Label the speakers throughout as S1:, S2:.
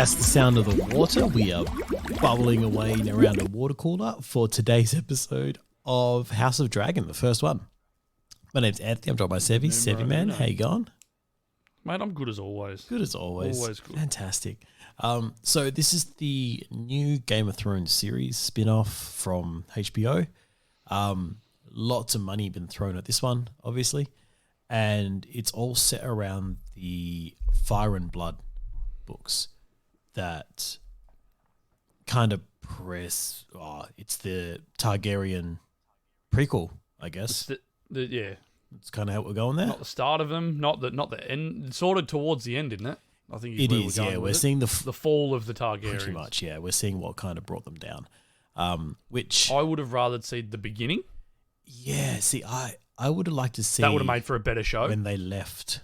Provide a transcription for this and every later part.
S1: That's the sound of the water. We are bubbling away around a water cooler for today's episode of House of Dragon, the first one. My name's Anthony. I'm joined by Seve. Seve, man, how you going?
S2: Mate, I'm good as always.
S1: Good as always.
S2: Always good.
S1: Fantastic. So this is the new Game of Thrones series spin-off from HBO. Lots of money been thrown at this one, obviously. And it's all set around the Fire and Blood books that kind of it's the Targaryen prequel, I guess. It's kind of how we're going there.
S2: Not the start of them, not the end. Sort of towards the end, isn't it? I think
S1: it is. We're seeing the
S2: fall of the Targaryens.
S1: Pretty much, yeah. We're seeing what kind of brought them down. Which
S2: I would have rather seen the beginning.
S1: Yeah. See, I would have liked to see
S2: that would have made for a better show
S1: when they left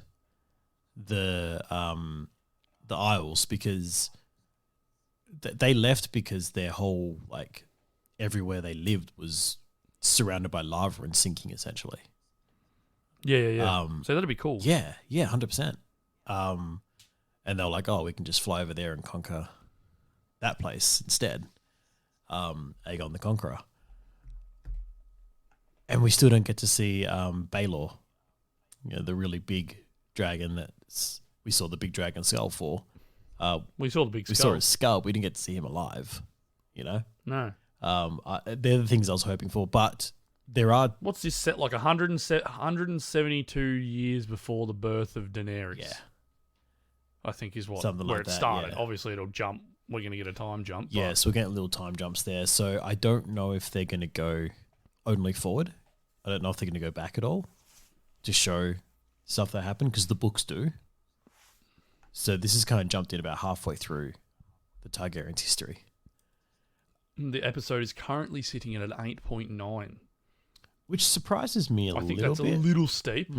S1: the Isles, because they left because their whole, like, everywhere they lived was surrounded by lava and sinking, essentially.
S2: Yeah. So that'd be cool.
S1: Yeah, 100%. And they're like, oh, we can just fly over there and conquer that place instead. Aegon the Conqueror. And we still don't get to see Baelor, the really big dragon that we saw the big dragon skull for.
S2: We saw the big skull.
S1: We saw his skull. We didn't get to see him alive,
S2: No.
S1: They're the things I was hoping for, but there are...
S2: What's this set, like 172 years before the birth of Daenerys?
S1: Yeah.
S2: I think is what
S1: Something
S2: where
S1: like
S2: it
S1: that,
S2: started.
S1: yeah.
S2: Obviously, it'll jump. We're going to get a time jump.
S1: Yeah, so we're getting little time jumps there. So I don't know if they're going to go only forward. I don't know if they're going to go back at all to show stuff that happened, because the books do. So this is kind of jumped in about halfway through the Targaryen's history.
S2: The episode is currently sitting at an 8.9.
S1: Which surprises me a little bit.
S2: I think that's a little steep.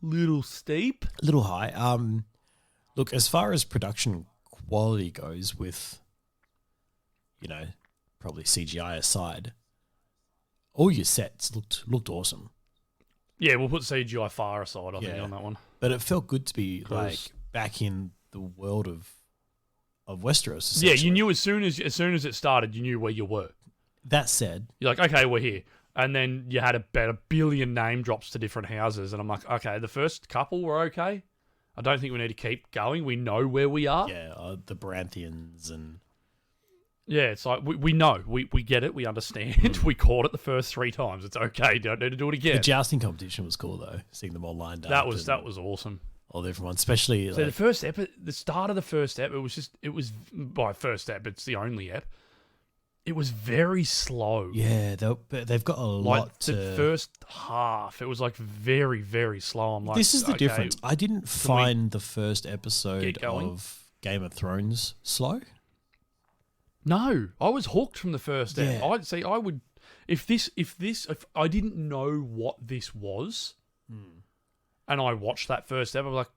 S2: Little steep.
S1: A little high. Look, as far as production quality goes, with, probably CGI aside, all your sets looked awesome.
S2: Yeah, we'll put CGI far aside, I think, on that one.
S1: But it felt good to be like back in the world of Westeros.
S2: Yeah, you knew as soon as it started, you knew where you were.
S1: That said,
S2: you're like, okay, we're here. And then you had about a billion name drops to different houses, and I'm like, okay, the first couple were okay. I don't think we need to keep going. We know where we are.
S1: Yeah, the Baratheons and...
S2: Yeah, it's like, we know. We get it. We understand. We caught it the first 3 times. It's okay. Don't need to do it again.
S1: The jousting competition was cool, though. Seeing them all lined up.
S2: That was awesome.
S1: All the different ones, especially...
S2: So the start of the first ep, first ep, it's the only ep. It was very slow.
S1: Yeah, they've got a lot to...
S2: The first half, it was like very, very slow. I'm like,
S1: this is the difference. I didn't find the first episode of Game of Thrones slow.
S2: No, I was hooked from the first ep.
S1: Yeah.
S2: I would... If I didn't know what this was, and I watched that first ep, I was like,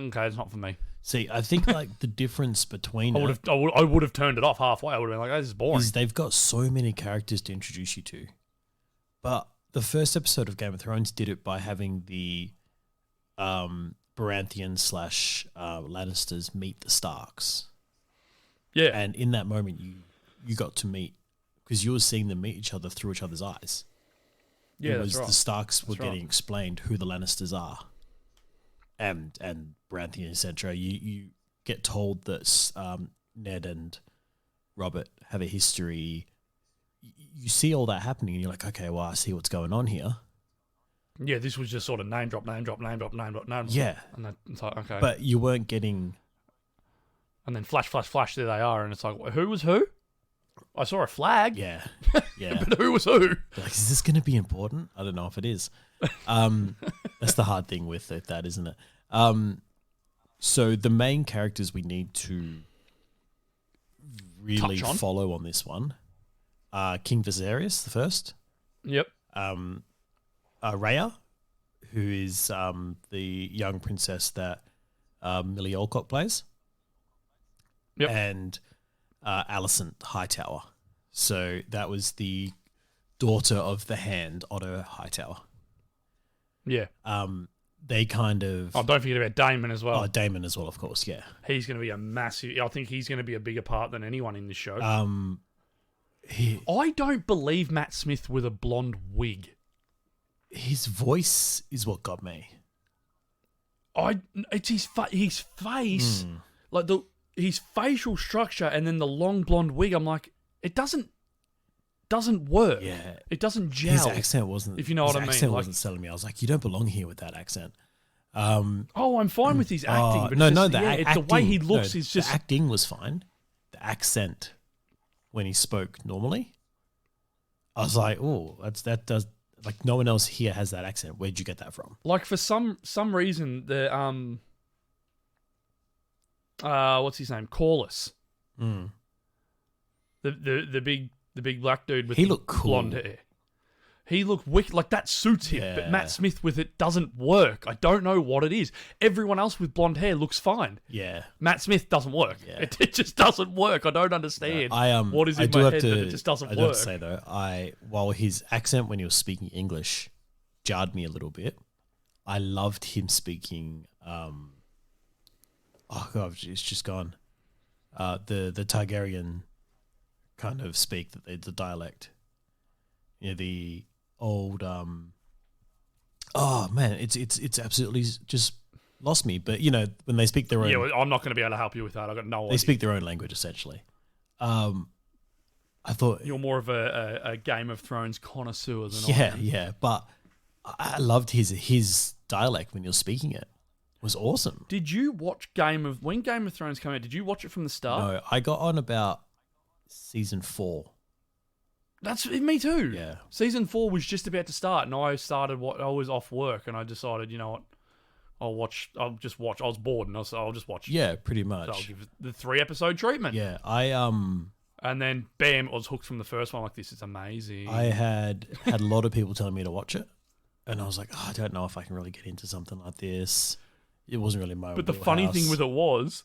S2: okay, it's not for me.
S1: See, I think like the difference between
S2: I would have turned it off halfway. I would have been like, oh, this is boring.
S1: Is they've got so many characters to introduce you to. But the first episode of Game of Thrones did it by having the Baratheon / Lannisters meet the Starks.
S2: Yeah.
S1: And in that moment, you got to meet, because you were seeing them meet each other through each other's eyes.
S2: Yeah,
S1: that's right. The Starks were getting explained who the Lannisters are. And Baratheon, etc. You get told that Ned and Robert have a history. You see all that happening, and you're like, okay, well, I see what's going on here.
S2: Yeah, this was just sort of name drop.
S1: Yeah.
S2: And then it's like, okay.
S1: But you weren't getting...
S2: And then flash, there they are, and it's like, who was who? I saw a flag.
S1: Yeah.
S2: But who was who?
S1: Like, is this going to be important? I don't know if it is. That's the hard thing with that, isn't it? So the main characters we need to really follow on this one are King Viserys, the first.
S2: Yep.
S1: Rhea, who is the young princess that Millie Alcock plays.
S2: Yep.
S1: And Alicent Hightower. So that was the daughter of the Hand, Otto Hightower.
S2: Yeah.
S1: they kind of...
S2: Oh, don't forget about Damon as well.
S1: Oh, Damon as well, of course, yeah.
S2: He's going to be a massive... I think he's going to be a bigger part than anyone in this show. I don't believe Matt Smith with a blonde wig.
S1: His voice is what got me.
S2: It's his face, like his facial structure, and then the long blonde wig. I'm like, it doesn't work.
S1: Yeah,
S2: it doesn't gel.
S1: His accent wasn't.
S2: If you know what I mean.
S1: His accent wasn't selling me. I was like, you don't belong here with that accent.
S2: I'm fine with his acting. But
S1: the
S2: way he looks is just...
S1: The acting was fine. The accent, when he spoke normally, I was like, oh, that does... Like, no one else here has that accent. Where'd you get that from?
S2: Like, for some reason, the... what's his name? Corliss.
S1: Mm.
S2: The big black dude with
S1: he looked cool.
S2: Blonde hair. He looked wicked. Like, that suits him.
S1: Yeah.
S2: But Matt Smith with it doesn't work. I don't know what it is. Everyone else with blonde hair looks fine.
S1: Yeah.
S2: Matt Smith doesn't work.
S1: Yeah.
S2: It just doesn't work. I don't understand what is in my head that it just doesn't work.
S1: I do have to say, though, while his accent when he was speaking English jarred me a little bit, I loved him speaking... oh, God, it's just gone. The Targaryen kind of speak, the dialect. You know, the old oh man, it's absolutely just lost me. But you know, when they speak their own,
S2: well, I'm not going to be able to help you with that. I've got no idea.
S1: They speak their own language essentially. I thought
S2: you're more of a Game of Thrones connoisseur than I am.
S1: Yeah, but I loved his dialect when you're speaking it. It was awesome.
S2: Did you watch when Game of Thrones came out? Did you watch it from the start?
S1: No, I got on about season 4.
S2: That's me too.
S1: Yeah.
S2: Season 4 was just about to start, and I was off work, and I decided, you know what, I'll just watch. I was bored, and I'll just watch.
S1: Yeah, pretty much.
S2: So I'll give it the 3-episode treatment.
S1: Yeah,
S2: and then bam, I was hooked from the first one. Like, this is amazing.
S1: I had a lot of people telling me to watch it, and I was like, I don't know if I can really get into something like this. It wasn't really my.
S2: But the funny thing with it was,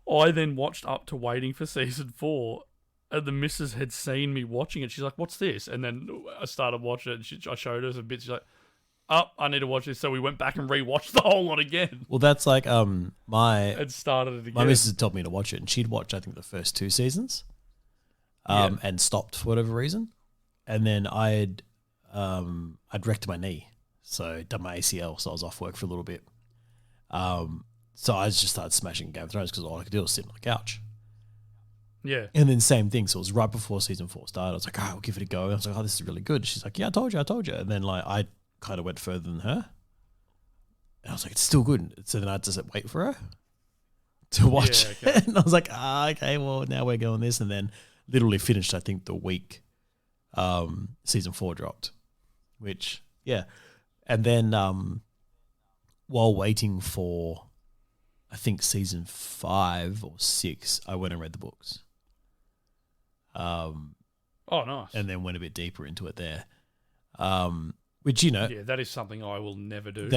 S2: I then watched up to waiting for season 4. And the missus had seen me watching it. She's like, what's this? And then I started watching it. And I showed her some bits. She's like, I need to watch this. So we went back and rewatched the whole lot again.
S1: Well, that's like
S2: and started it again.
S1: My missus told me to watch it. And she'd watched, I think, the first 2 seasons. And stopped for whatever reason. And then I'd wrecked my knee. So done my ACL. So I was off work for a little bit. So I just started smashing Game of Thrones because all I could do was sit on the couch.
S2: Yeah.
S1: And then same thing. So it was right before season 4 started. I was like, I'll give it a go. I was like, this is really good. She's like, yeah, I told you. And then like I kind of went further than her. And I was like, it's still good. So then I had to wait for her to watch it. And I was like, okay, well, now we're going this. And then literally finished, I think, the week season 4 dropped. Which, yeah. And then while waiting for, I think, season 5 or 6, I went and read the books.
S2: Oh, nice.
S1: And then went a bit deeper into it there. Which, you know...
S2: Yeah, that is something I will never do.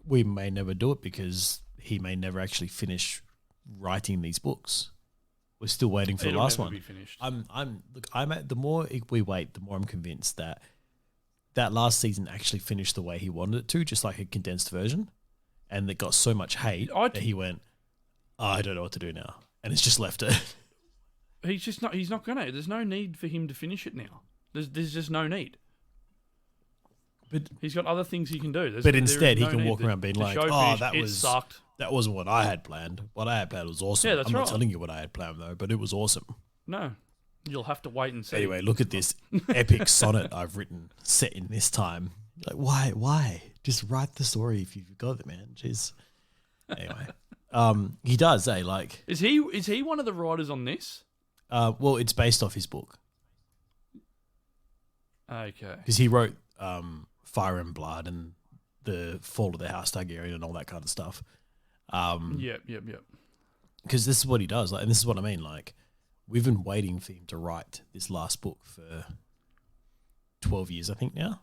S1: We may never do it because he may never actually finish writing these books. We're still waiting for the last one.
S2: Be finished.
S1: The more we wait, the more I'm convinced that last season actually finished the way he wanted it to, just like a condensed version. And it got so much hate that he went, I don't know what to do now. And it's just left it.
S2: He's not going to. There's no need for him to finish it now. There's just no need. But he's got other things he can do.
S1: Instead, he can walk around being like,
S2: sucked.
S1: That wasn't what I had planned. What I had planned was awesome.
S2: Yeah, that's
S1: I'm
S2: right.
S1: not telling you what I had planned, though, but it was awesome.
S2: No. You'll have to wait and see.
S1: Anyway, look at this epic sonnet I've written set in this time. Like, why? Just write the story if you've got it, man. Jeez. Anyway, he does, like...
S2: Is he one of the writers on this?
S1: Well, it's based off his book.
S2: Okay.
S1: Because he wrote Fire and Blood and the Fall of the House Targaryen and all that kind of stuff.
S2: Yep.
S1: Because this is what he does, and this is what I mean. Like, we've been waiting for him to write this last book for 12 years, I think now.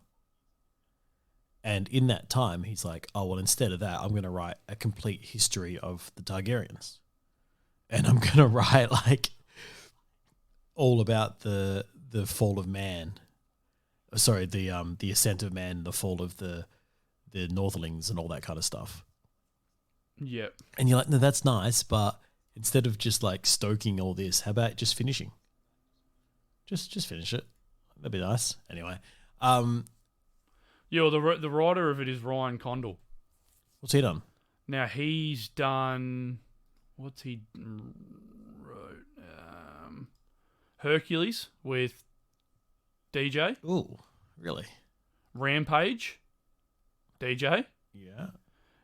S1: And in that time, he's like, oh, well, instead of that, I'm going to write a complete history of the Targaryens. And I'm going to write, like, all about the fall of man. Sorry, the ascent of man, the fall of the the Northerlings and all that kind of stuff.
S2: Yep.
S1: And you're like, no, that's nice, but instead of just like stoking all this, how about just finishing? Just finish it. That'd be nice. Anyway,
S2: Yeah, well, the writer of it is Ryan Condal.
S1: what's he done?
S2: Now he's done what's he wrote? Hercules with DJ.
S1: Ooh, really?
S2: Rampage. DJ.
S1: Yeah.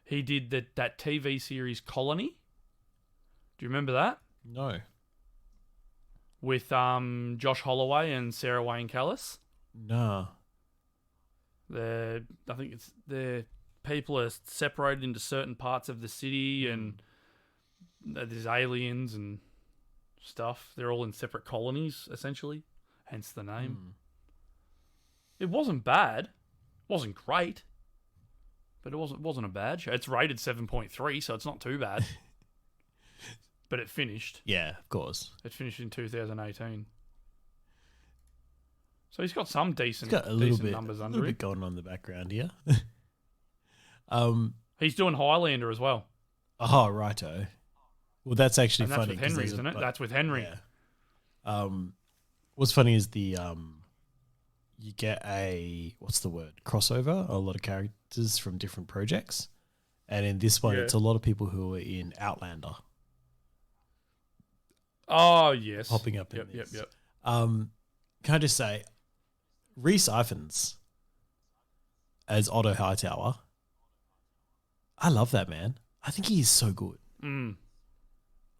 S2: He did that TV series Colony. Do you remember that?
S1: No.
S2: With Josh Holloway and Sarah Wayne Callis.
S1: No.
S2: I think it's the people are separated into certain parts of the city, and there's aliens and stuff. They're all in separate colonies, essentially. Hence the name. It wasn't bad. It wasn't great. But it wasn't a bad show. It's rated 7.3, so it's not too bad. But it finished.
S1: Yeah, of course.
S2: It finished in 2018. So he's got some decent,
S1: He's got a little bit,
S2: numbers
S1: a
S2: under
S1: little
S2: him.
S1: bit going on in the background here.
S2: He's doing Highlander as well.
S1: Oh, righto. Well, that's actually
S2: And that's
S1: funny.
S2: with Henry, isn't it? That's with Henry.
S1: Yeah. What's funny is you get what's the word? Crossover. A lot of characters from different projects. And in this one, it's a lot of people who are in Outlander.
S2: Oh, yes.
S1: Popping up in
S2: Yep.
S1: this. Can I just say, Rhys Ifans as Otto Hightower. I love that man. I think he is so good.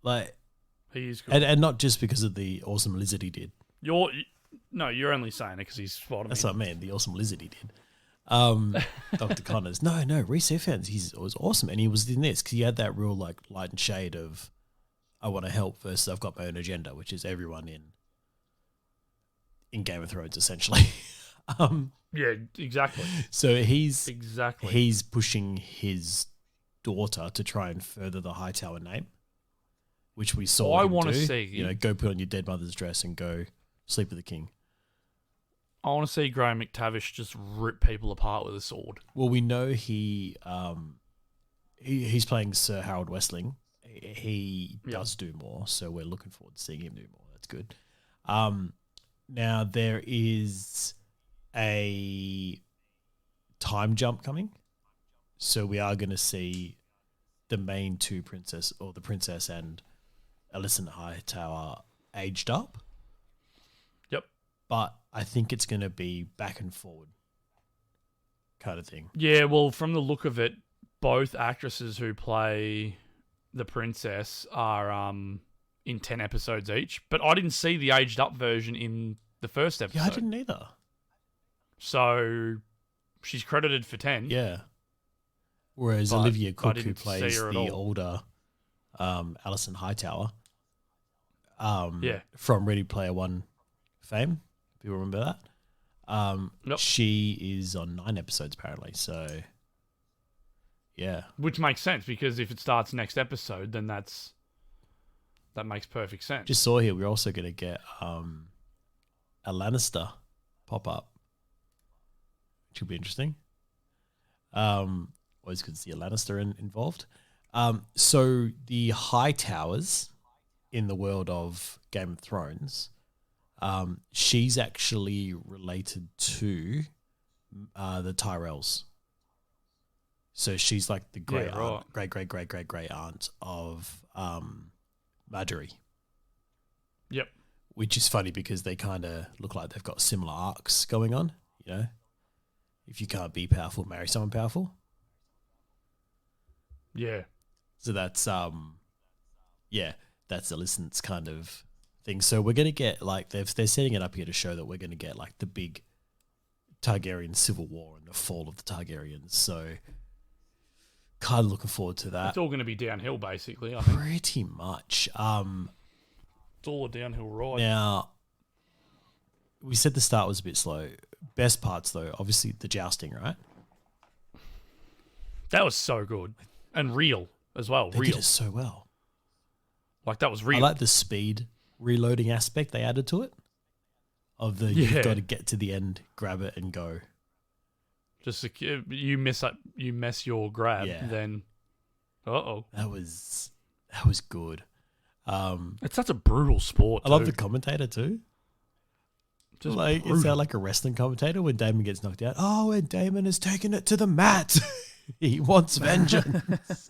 S1: Like,
S2: he is good.
S1: And not just because of the awesome lizard he did.
S2: You're only saying it because he's Spider-Man.
S1: That's what I mean. The awesome lizard he did. Dr. Connors. No, Rhys Ifans. He was awesome, and he was in this because he had that real like light and shade of I want to help versus I've got my own agenda, which is everyone in Game of Thrones essentially.
S2: Yeah, exactly.
S1: So he's pushing his daughter to try and further the Hightower name, which we saw.
S2: I
S1: want to
S2: see.
S1: Go put on your dead mother's dress and go sleep with the king.
S2: I want to see Graham McTavish just rip people apart with a sword.
S1: Well, we know he's playing Sir Harold Westling. He does do more, so we're looking forward to seeing him do more. That's good. Now there is a time jump coming, so we are going to see the main two princess, or the princess and Alicent Hightower, aged up.
S2: Yep.
S1: But I think it's going to be back and forward kind of thing.
S2: Yeah, well, from the look of it, both actresses who play the princess are in 10 episodes each. But I didn't see the aged up version in the first episode.
S1: Yeah, I didn't either.
S2: So she's credited for 10.
S1: Yeah. Whereas
S2: But
S1: Olivia
S2: I
S1: Cooke,
S2: didn't
S1: who plays
S2: see her at
S1: the
S2: all.
S1: older Alicent Hightower,
S2: Yeah.
S1: from Ready Player One fame, if you remember that,
S2: Yep.
S1: she is on 9 episodes apparently. So, yeah.
S2: Which makes sense, because if it starts next episode, then that makes perfect sense.
S1: Just saw here, we're also going to get a Lannister pop up, which will be interesting. Always good to see a Lannister involved. So the Hightowers in the world of Game of Thrones, she's actually related to the Tyrells. So she's like the great aunt of Marjorie.
S2: Yep.
S1: Which is funny because they kind of look like they've got similar arcs going on, you know? If you can't be powerful, marry someone powerful.
S2: Yeah.
S1: So that's that's Alicent's kind of thing. So we're gonna get like they're setting it up here to show that we're gonna get like the big Targaryen civil war and the fall of the Targaryens. So kind of looking forward to that.
S2: It's all going to be downhill, basically, I think.
S1: Pretty much.
S2: It's all a downhill ride.
S1: Now, we said the start was a bit slow. Best parts, though, obviously the jousting, right?
S2: That was so good. And real as well.
S1: They did it so well.
S2: Like, that was real.
S1: I like the speed reloading aspect they added to it. Of the you've got to get to the end, grab it, and go.
S2: Just you mess your grab,
S1: Yeah.
S2: then
S1: That was good.
S2: it's such a brutal sport.
S1: I love
S2: too.
S1: the commentator too.
S2: Just
S1: Like,
S2: brutal.
S1: is that like a wrestling commentator when Damon gets knocked out? Oh, and Damon has taken it to the mat. He wants vengeance.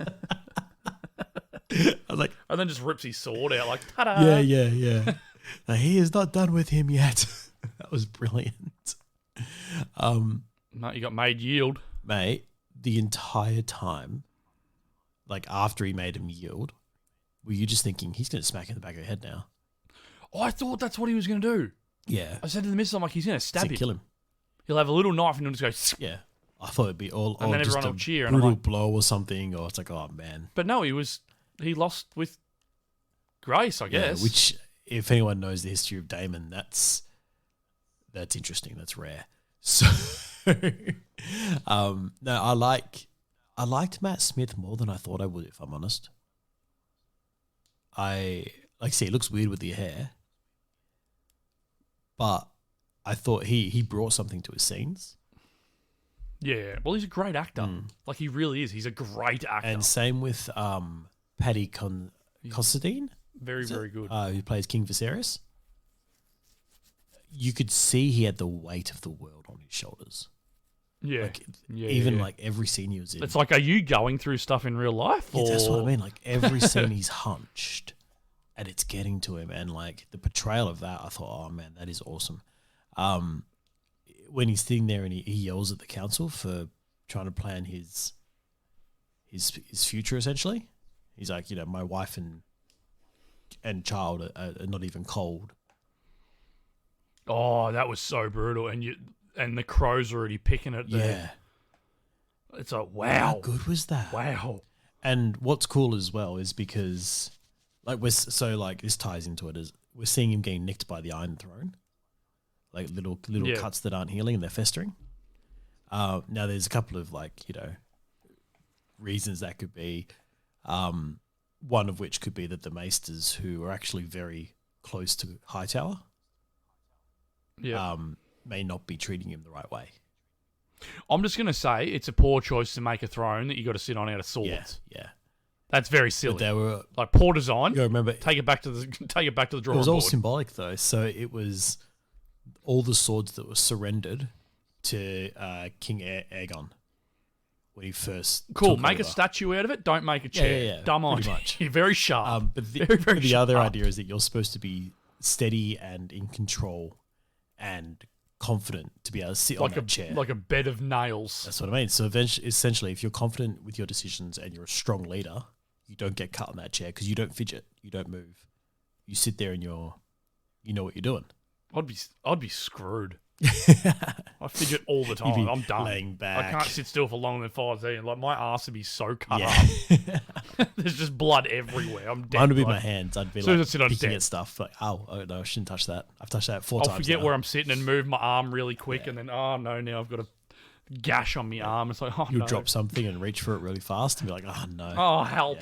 S1: I was like,
S2: and then just rips his sword out like, ta-da!
S1: yeah. He is not done with him yet. That was brilliant.
S2: No, you got made yield.
S1: Mate, the entire time, like after he made him yield, were you just thinking he's going to smack in the back of the head now?
S2: Oh, I thought that's what he was going to do.
S1: Yeah.
S2: I said to the missus, I'm like, he's going to stab him.
S1: Kill him.
S2: He'll have a little knife and he'll just go.
S1: Yeah. I thought it'd be all
S2: And then
S1: just
S2: everyone
S1: a
S2: will cheer, and I'm
S1: brutal
S2: like-
S1: blow or something, or it's like, oh man.
S2: But no, he lost with grace, I guess.
S1: Yeah, which, if anyone knows the history of Damon, that's interesting. That's rare. So, no, I liked Matt Smith more than I thought I would, if I'm honest. See, it looks weird with the hair, but I thought he brought something to his scenes.
S2: Yeah, well, he's a great actor. Like, he really is. He's a great actor.
S1: And same with Paddy Considine.
S2: Very, very good.
S1: Who plays King Viserys. You could see he had the weight of the world on his shoulders.
S2: Yeah.
S1: Like,
S2: yeah.
S1: even
S2: yeah.
S1: like every scene he was in.
S2: It's like, are you going through stuff in real life?
S1: Yeah,
S2: Or...
S1: that's what I mean. Like every scene he's hunched and it's getting to him. And like the portrayal of that, I thought, oh man, that is awesome. When he's sitting there and he yells at the council for trying to plan his future, essentially. He's like, my wife and child are not even cold.
S2: Oh, that was so brutal. And the crow's already picking it there.
S1: Yeah.
S2: It's like, wow.
S1: How good was that?
S2: Wow.
S1: And what's cool as well is because, like, this ties into it, is we're seeing him getting nicked by the Iron Throne, like little
S2: Yeah.
S1: cuts that aren't healing and they're festering. Now there's a couple of reasons that could be. One of which could be that the Maesters, who are actually very close to Hightower,
S2: Yeah.
S1: may not be treating him the right way.
S2: I'm just going to say it's a poor choice to make a throne that you got to sit on out of swords.
S1: Yeah.
S2: That's very
S1: But
S2: silly.
S1: they were.
S2: Like, poor design.
S1: You gotta remember,
S2: Take it back to the
S1: it
S2: drawing
S1: was all
S2: board.
S1: symbolic though. So it was all the swords that were surrendered to King Aegon when he first
S2: Cool.
S1: took
S2: Make a
S1: over.
S2: statue out of it. Don't make a chair.
S1: Yeah,
S2: Dumb
S1: pretty
S2: idea.
S1: much.
S2: You're very sharp.
S1: But
S2: Very, very
S1: the other
S2: sharp.
S1: idea is that you're supposed to be steady and in control and confident to be able to sit on that chair.
S2: Like a bed of nails.
S1: That's what I mean. So essentially, if you're confident with your decisions and you're a strong leader, you don't get cut on that chair because you don't fidget, you don't move. You sit there and you know what you're doing.
S2: I'd be screwed. I fidget all the
S1: You'd
S2: time.
S1: be
S2: I'm done.
S1: laying back.
S2: I can't sit still for longer than 5 seconds. Like, my ass would be so cut
S1: Yeah.
S2: up. There's just blood everywhere. I'm dead.
S1: Mine would be
S2: like,
S1: my hands. I'd be
S2: as soon
S1: like
S2: as I sit on
S1: picking
S2: dead.
S1: at stuff. Like, oh no, I shouldn't touch that. I've touched that 4
S2: I'll
S1: times.
S2: forget
S1: now.
S2: where I'm sitting and move my arm really quick, and then now I've got a gash on my arm. It's like, oh
S1: You'll
S2: no.
S1: drop something and reach for it really fast and be like, oh no.
S2: Oh, help.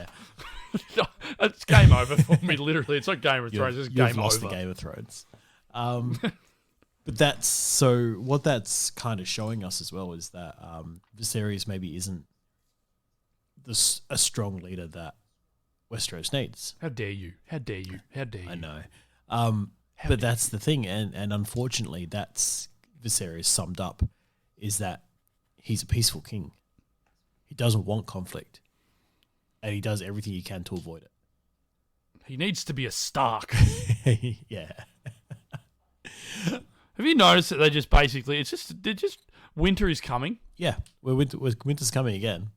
S1: Yeah.
S2: It's game over for me, literally. It's like Game of Thrones. It's
S1: You've
S2: game
S1: lost
S2: over.
S1: the Game of Thrones. But what that's kind of showing us as well is that Viserys maybe isn't a strong leader that Westeros needs.
S2: How dare you? How dare you? How dare you?
S1: I know. But that's the thing, and unfortunately that's Viserys summed up, is that he's a peaceful king. He doesn't want conflict. And he does everything he can to avoid it.
S2: He needs to be a Stark.
S1: Yeah.
S2: Have you noticed that they just basically, they're just winter is coming.
S1: Yeah. Winter's coming again.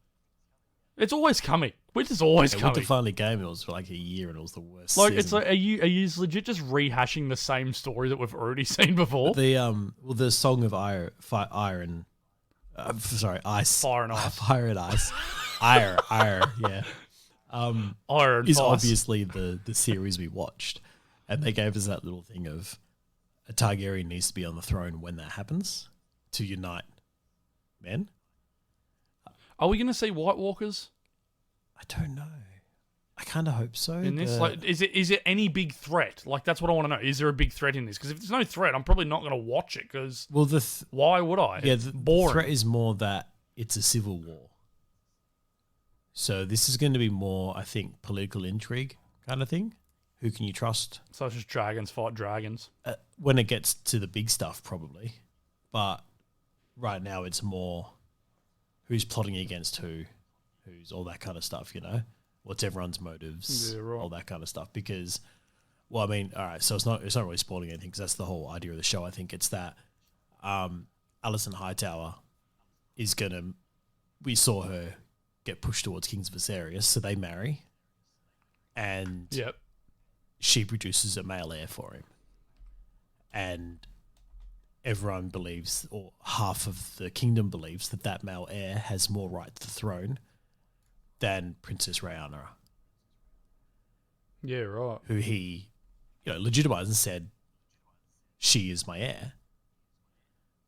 S2: It's always coming. Winter's always coming.
S1: Winter finally came, it was for like a year and it was the worst
S2: Like,
S1: season.
S2: it's like, are you legit just rehashing the same story that we've already seen before?
S1: The Song of Ice.
S2: Fire and Ice.
S1: Fire and Ice. Ire, yeah.
S2: Iron
S1: Is
S2: Ice.
S1: obviously the series we watched. And they gave us that little thing of a Targaryen needs to be on the throne when that happens to unite men.
S2: Are we going to see White Walkers?
S1: I don't know. I I kind of hope so.
S2: In this, like, is it any big threat? Like, that's what I want to know. Is there a big threat in this? Because if there's no threat, I'm probably not going to watch it. Because why would I?
S1: Yeah,
S2: it's
S1: the
S2: boring.
S1: threat is more that it's a civil war. So this is going to be more, I think, political intrigue kind of thing. Who can you trust?
S2: So it's just dragons fight dragons.
S1: When it gets to the big stuff, probably. But right now, it's more who's plotting against who's all that kind of stuff, you know? What's everyone's motives, all that kind of stuff. Because, well, I mean, all right, so it's not really spoiling anything because that's the whole idea of the show. I think it's that Alison Hightower is going to, we saw her get pushed towards Kings of Viserys, so they marry. And she produces a male heir for him. And everyone believes, or half of the kingdom believes, that male heir has more right to the throne than Princess Rhaenyra.
S2: Yeah, right.
S1: Who he, legitimized and said, she is my heir.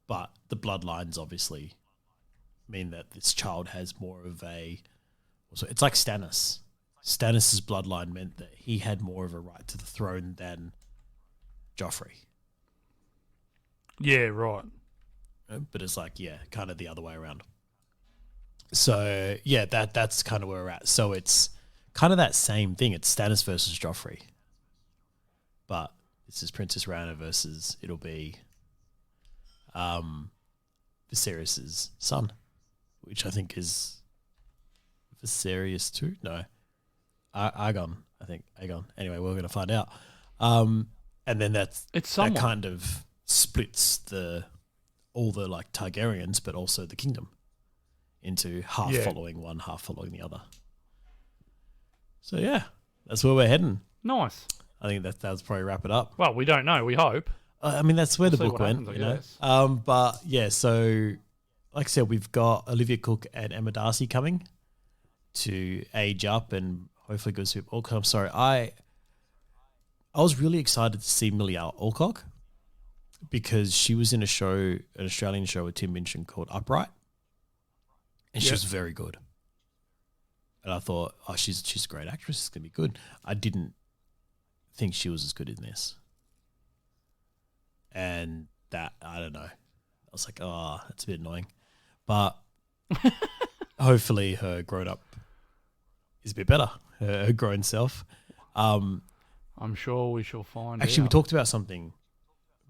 S1: But the bloodlines obviously mean that this child has more of a... So it's like Stannis. Stannis' bloodline meant that he had more of a right to the throne than Joffrey.
S2: Yeah, right.
S1: But it's like, kind of the other way around. So, that's kind of where we're at. So it's kind of that same thing. It's Stannis versus Joffrey. But this is Princess Rhaenyra versus, it'll be Viserys' son, which I think is Viserys too? No. Aegon, I think. Aegon. Anyway, we're going to find out. And then that kind of splits all the like Targaryens, but also the kingdom into half following one, half following the other. So that's where we're heading.
S2: Nice.
S1: I think that'll probably wrap it up.
S2: Well, we don't know. We hope.
S1: I mean, that's where the book went,
S2: happens,
S1: But so like I said, we've got Olivia Cook and Emma Darcy coming to age up and hopefully go to Alcock. I'm sorry, I was really excited to see Millie Alcock because she was in an Australian show with Tim Minchin called Upright, and she was very good. And I thought, she's a great actress. It's gonna be good. I didn't think she was as good in this, and that I don't know. I was like, that's a bit annoying, but hopefully her grown up is a bit better. Her grown self.
S2: I'm sure we shall find out.
S1: Actually, we talked about something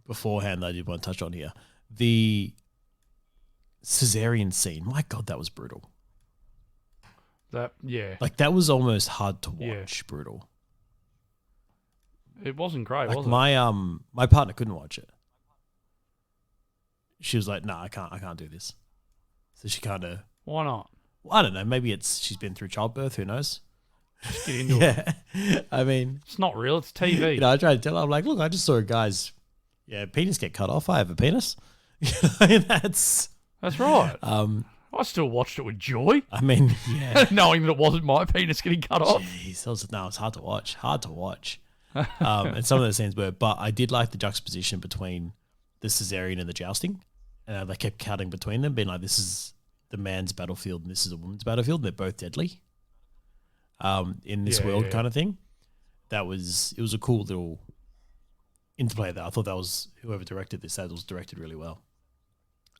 S1: beforehand that I did want to touch on here. The cesarean scene. My God, that was brutal. Like, that was almost hard to watch. Brutal.
S2: It wasn't great, was it?
S1: My partner couldn't watch it. She was like, "No, I can't do this." So she kind of...
S2: Why not?
S1: Well, I don't know. Maybe she's been through childbirth. Who knows?
S2: Just get into it.
S1: I mean...
S2: It's not real. It's TV.
S1: I tried to tell her, I'm like, look, I just saw a guy's penis get cut off. I have a penis. That's
S2: right. I still watched it with joy.
S1: I mean,
S2: knowing that it wasn't my penis getting cut off.
S1: Jeez, it's hard to watch. And some of those scenes were, but I did like the juxtaposition between the cesarean and the jousting. And they kept cutting between them, being like, this is the man's battlefield and this is a woman's battlefield. They're both deadly in this world kind of thing. It was a cool little interplay there. I thought that was, whoever directed this, that was directed really well.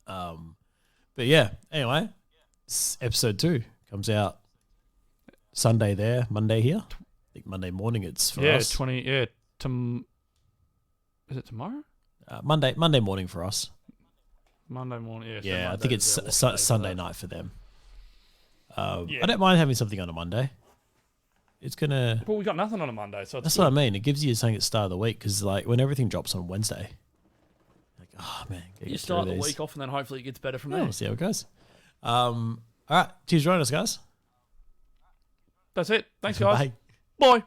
S1: But anyway, episode 2 comes out Sunday there, Monday here. I think Monday morning it's for us.
S2: 20, is it tomorrow?
S1: Monday morning for us.
S2: Monday morning,
S1: yeah. I think it's Sunday night for them. I don't mind having something on a Monday. It's gonna.
S2: Well, we got nothing on a Monday, so
S1: that's good. What I mean. It gives you something at the start of the week because, like, when everything drops on Wednesday, like, oh man,
S2: you start the week off and then hopefully it gets better from there.
S1: We'll see how it goes. All right, cheers, join us, guys.
S2: That's it. Thanks, guys.
S1: Bye.
S2: Bye.